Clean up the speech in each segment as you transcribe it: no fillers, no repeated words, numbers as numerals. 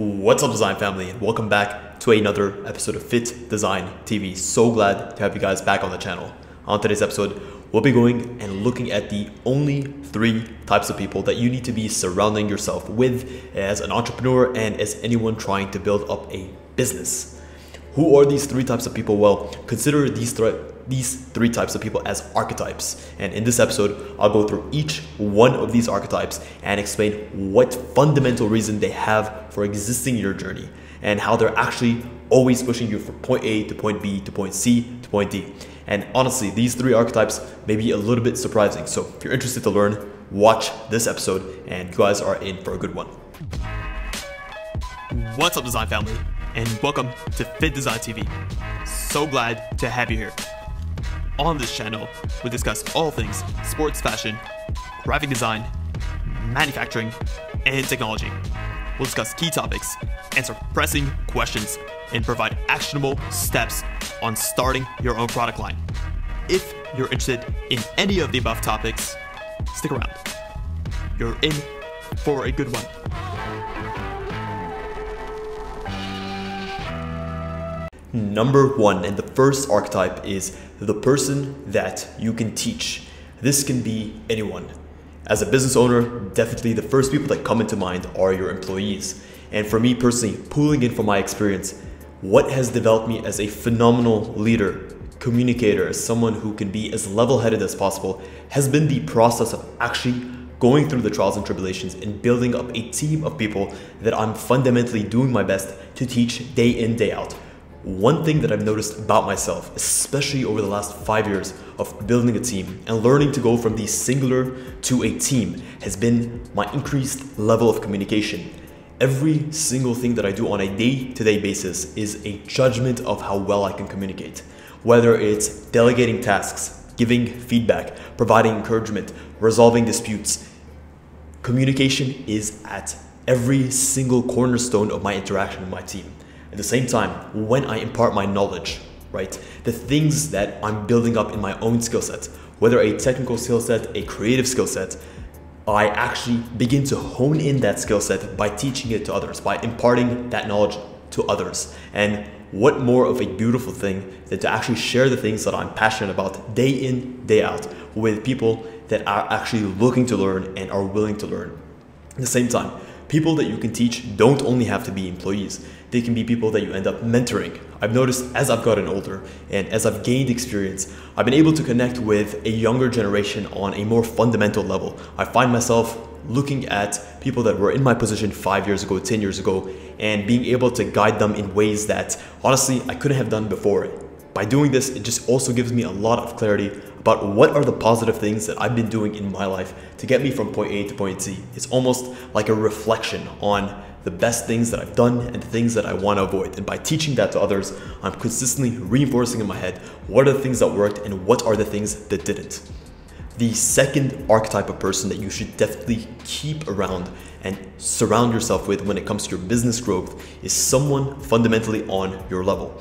What's up, design family, and welcome back to another episode of Fittdesign TV. So glad to have you guys back on the channel. On today's episode, we'll be going and looking at the only 3 types of people that you need to be surrounding yourself with as an entrepreneur and as anyone trying to build up a business. Who are these 3 types of people? Well, consider these 3 types of people as archetypes. And in this episode, I'll go through each one of these archetypes and explain what fundamental reason they have for existing in your journey and how they're actually always pushing you from point A to point B to point C to point D. And honestly, these 3 archetypes may be a little bit surprising. So if you're interested to learn, watch this episode and you guys are in for a good one. What's up, design family? And welcome to Fittdesign TV. So glad to have you here. On this channel, we discuss all things sports fashion, graphic design, manufacturing, and technology. We'll discuss key topics, answer pressing questions, and provide actionable steps on starting your own product line. If you're interested in any of the above topics, stick around. You're in for a good one. Number 1, and the first archetype is the person that you can teach. This can be anyone. As a business owner, definitely the first people that come into mind are your employees. And for me personally, pulling in from my experience, what has developed me as a phenomenal leader, communicator, as someone who can be as level-headed as possible, has been the process of actually going through the trials and tribulations and building up a team of people that I'm fundamentally doing my best to teach day in, day out. One thing that I've noticed about myself, especially over the last 5 years of building a team and learning to go from the singular to a team, has been my increased level of communication. Every single thing that I do on a day-to-day basis is a judgment of how well I can communicate. Whether it's delegating tasks, giving feedback, providing encouragement, resolving disputes, communication is at every single cornerstone of my interaction with my team. At the same time, when I impart my knowledge, right, the things that I'm building up in my own skill set, whether a technical skill set, a creative skill set, I actually begin to hone in that skill set by teaching it to others, by imparting that knowledge to others. And what more of a beautiful thing than to actually share the things that I'm passionate about day in, day out with people that are actually looking to learn and are willing to learn. At the same time, people that you can teach don't only have to be employees. They can be people that you end up mentoring. I've noticed as I've gotten older and as I've gained experience, I've been able to connect with a younger generation on a more fundamental level. I find myself looking at people that were in my position 5 years ago, 10 years ago, and being able to guide them in ways that honestly I couldn't have done before. By doing this, it just also gives me a lot of clarity about what are the positive things that I've been doing in my life to get me from point A to point Z. It's almost like a reflection on the best things that I've done and the things that I want to avoid. And by teaching that to others, I'm consistently reinforcing in my head what are the things that worked and what are the things that didn't. The second archetype of person that you should definitely keep around and surround yourself with when it comes to your business growth is someone fundamentally on your level.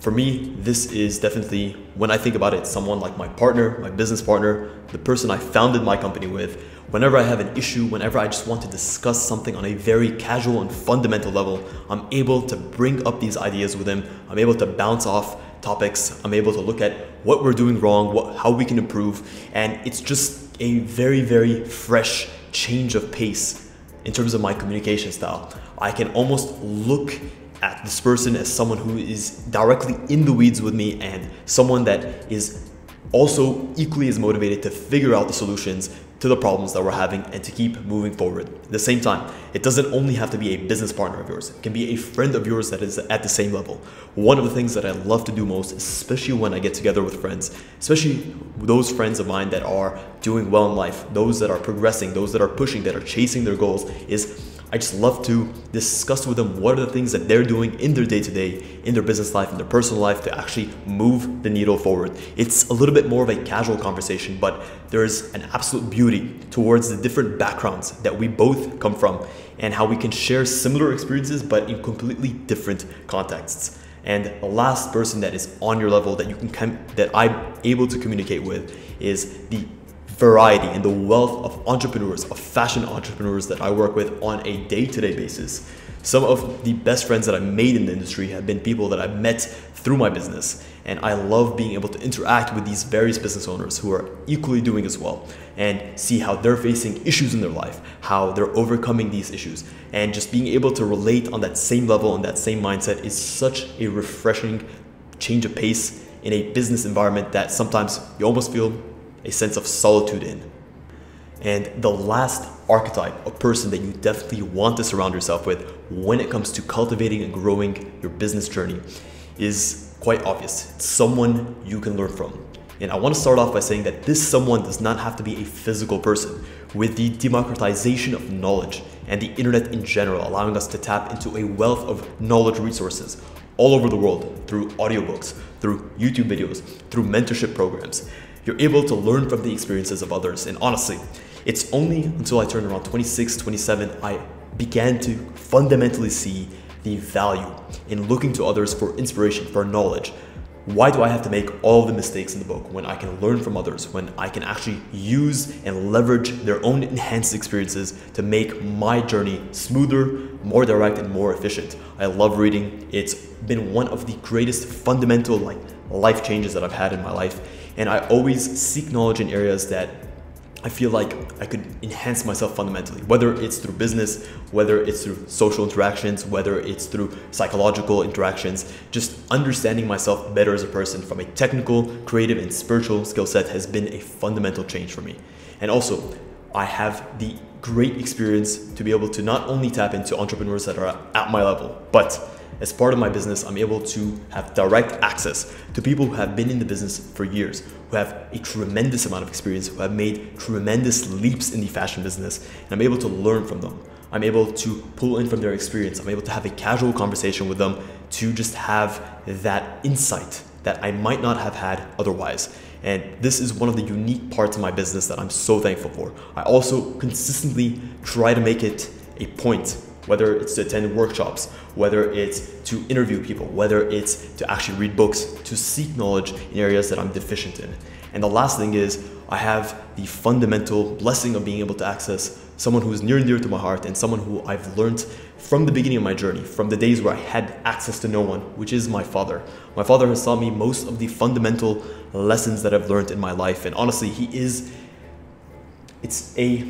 For me, this is definitely, when I think about it, someone like my partner, my business partner, the person I founded my company with. Whenever I have an issue, whenever I just want to discuss something on a very casual and fundamental level, I'm able to bring up these ideas with him. I'm able to bounce off topics. I'm able to look at what we're doing wrong, how we can improve. And it's just a very, very fresh change of pace in terms of my communication style. I can almost look at this person as someone who is directly in the weeds with me and someone that is also equally as motivated to figure out the solutions to the problems that we're having and to keep moving forward. At the same time, it doesn't only have to be a business partner of yours. It can be a friend of yours that is at the same level. One of the things that I love to do most, especially when I get together with friends, especially those friends of mine that are doing well in life, those that are progressing, those that are pushing, that are chasing their goals, is I just love to discuss with them what are the things that they're doing in their day-to-day, in their business life, in their personal life to actually move the needle forward. It's a little bit more of a casual conversation, but there's an absolute beauty towards the different backgrounds that we both come from and how we can share similar experiences but in completely different contexts. And the last person that is on your level that I'm able to communicate with is the variety and the wealth of entrepreneurs, of fashion entrepreneurs that I work with on a day-to-day basis. Some of the best friends that I've made in the industry have been people that I've met through my business. And I love being able to interact with these various business owners who are equally doing as well and see how they're facing issues in their life, how they're overcoming these issues. And just being able to relate on that same level and that same mindset is such a refreshing change of pace in a business environment that sometimes you almost feel a sense of solitude in. And the last archetype of person that you definitely want to surround yourself with when it comes to cultivating and growing your business journey is quite obvious. It's someone you can learn from. And I want to start off by saying that this someone does not have to be a physical person. With the democratization of knowledge and the internet in general allowing us to tap into a wealth of knowledge resources all over the world through audiobooks, through YouTube videos, through mentorship programs, you're able to learn from the experiences of others. And honestly, it's only until I turned around 26, 27, I began to fundamentally see the value in looking to others for inspiration, for knowledge. Why do I have to make all the mistakes in the book when I can learn from others, when I can actually use and leverage their own enhanced experiences to make my journey smoother, more direct, and more efficient? I love reading. It's been one of the greatest fundamental life changes that I've had in my life. And I always seek knowledge in areas that I feel like I could enhance myself fundamentally, whether it's through business, whether it's through social interactions, whether it's through psychological interactions. Just understanding myself better as a person from a technical, creative, and spiritual skill set has been a fundamental change for me. And also, I have the great experience to be able to not only tap into entrepreneurs that are at my level, but as part of my business, I'm able to have direct access to people who have been in the business for years, who have a tremendous amount of experience, who have made tremendous leaps in the fashion business, and I'm able to learn from them. I'm able to pull in from their experience. I'm able to have a casual conversation with them to just have that insight that I might not have had otherwise. And this is one of the unique parts of my business that I'm so thankful for. I also consistently try to make it a point, whether it's to attend workshops, whether it's to interview people, whether it's to actually read books, to seek knowledge in areas that I'm deficient in. And the last thing is, I have the fundamental blessing of being able to access someone who's near and dear to my heart and someone who I've learned from the beginning of my journey, from the days where I had access to no one, which is my father. My father has taught me most of the fundamental lessons that I've learned in my life. And honestly, it's a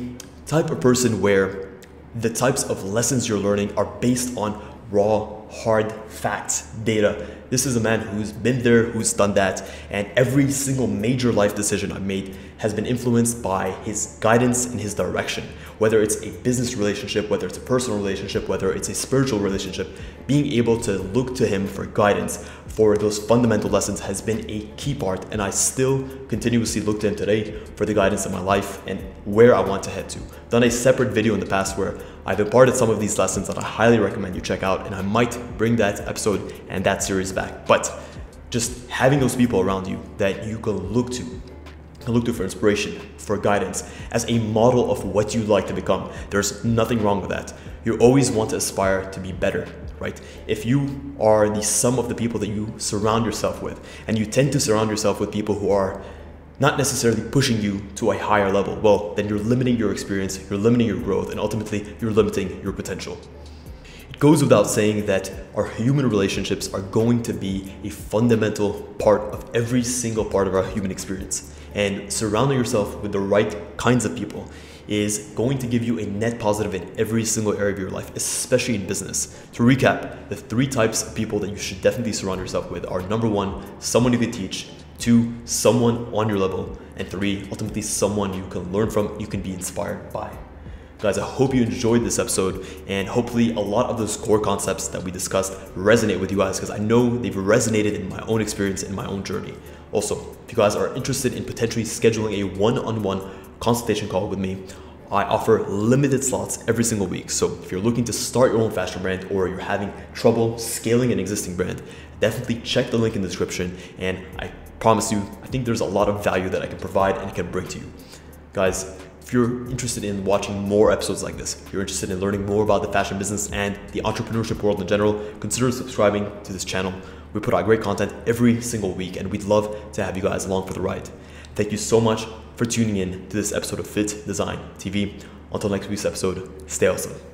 type of person where the types of lessons you're learning are based on raw, hard facts, data. This is a man who's been there, who's done that, and every single major life decision I've made has been influenced by his guidance and his direction. Whether it's a business relationship, whether it's a personal relationship, whether it's a spiritual relationship, being able to look to him for guidance, for those fundamental lessons has been a key part, and I still continuously look to him today for the guidance in my life and where I want to head to. I've done a separate video in the past where I've imparted some of these lessons that I highly recommend you check out, and I might bring that episode and that series back. But just having those people around you that you can look to for inspiration, for guidance, as a model of what you'd like to become. There's nothing wrong with that. You always want to aspire to be better, right? If you are the sum of the people that you surround yourself with, and you tend to surround yourself with people who are not necessarily pushing you to a higher level, well, then you're limiting your experience, you're limiting your growth, and ultimately you're limiting your potential. It goes without saying that our human relationships are going to be a fundamental part of every single part of our human experience. And surrounding yourself with the right kinds of people is going to give you a net positive in every single area of your life, especially in business. To recap, the 3 types of people that you should definitely surround yourself with are: number 1, someone you can teach; 2, someone on your level; and 3, ultimately someone you can learn from, you can be inspired by. Guys, I hope you enjoyed this episode, and hopefully a lot of those core concepts that we discussed resonate with you guys, because I know they've resonated in my own experience, in my own journey. Also, if you guys are interested in potentially scheduling a one-on-one consultation call with me, I offer limited slots every single week. So if you're looking to start your own fashion brand, or you're having trouble scaling an existing brand, definitely check the link in the description, and I promise you, I think there's a lot of value that I can provide and can bring to you. Guys, if you're interested in watching more episodes like this, if you're interested in learning more about the fashion business and the entrepreneurship world in general, consider subscribing to this channel. We put out great content every single week, and we'd love to have you guys along for the ride. Thank you so much for tuning in to this episode of Fittdesign TV. Until next week's episode, stay awesome.